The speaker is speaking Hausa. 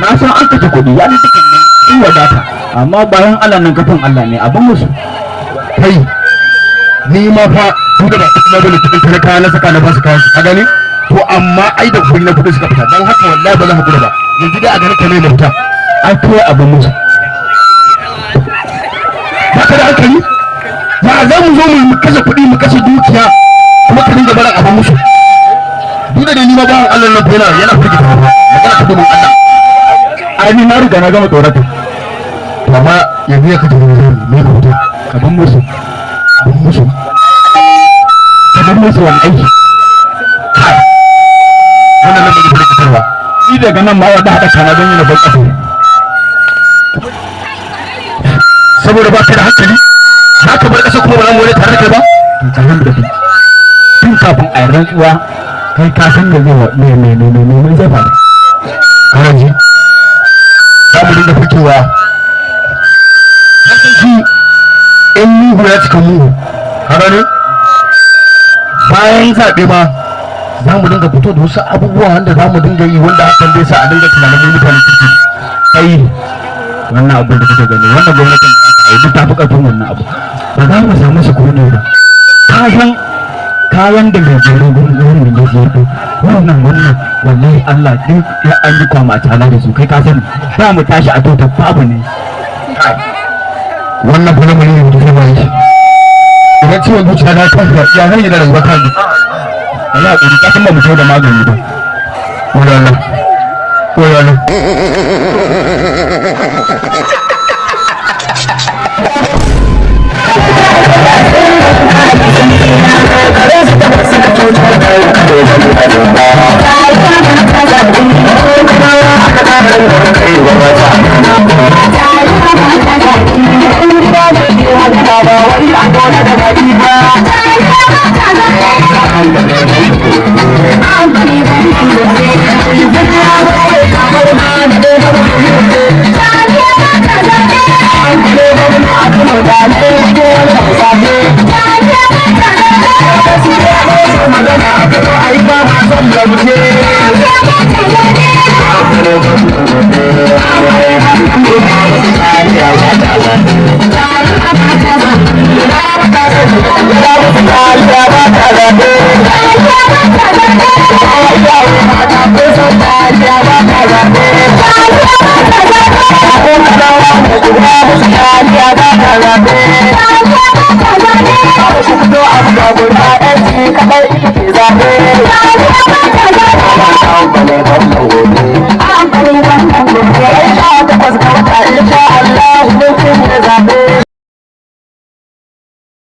na san an kace kuɗi ya ni take nan in wadata amma bayan Allah nan kafin Allah ne abin musu kai ni ma fa duk da kuma dole cikin talaka na saka na ba su kayan su ka gani to amma ai da kuɗi na kuɗi suka fita dan haka wallahi ba za ka kula ba yanzu dai a ganin ka ne na fita ai kai abin musu ba ka da hankali ba za mu zo mu kashe kuɗi mu kashe dukiya kuma ka dinga barin abin musu duk da ni ma ba Allah nan yana fike ta magana ta domin Allah ai ni na riga na gama tsorata amma yanzu ya kaje ne ka fito abin musu abin musu wani aiki wannan nan bai fike tarwa ni daga nan ma wadda hada kana don yi na bar ƙasa saboda ba ka da hankali za ka bar ƙasa kuma ba za mu wani tare da kai ba to tsarin da tun kafin a yi rantsuwa kai ka san da zai mai zai faru kana ji za mu dinga fitowa kasan shi in mugu ya cika mugu haka ne bayan zaɓe ma za mu dinga fito da wasu abubuwa wanda za mu dinga yi wanda hakan zai sa a dinga tunanin mutanen kirki kai wannan abin da kake gani wannan gwamnatin da aka yi duk ta fi ƙarfin wannan abu ba za mu samu su kone ba kayan da mai jere gurin da ya fi wannan wallahi Allah duk ya an yi kwama a tala da su kai ka sani ba mu tashi a tota babu ne wannan kuma mai yin da zai shi idan ciwon zuciya na kan ya zan yi da rayuwa kan Allah ya ƙuri kasan ba mu da magani ba wadanda Thank you.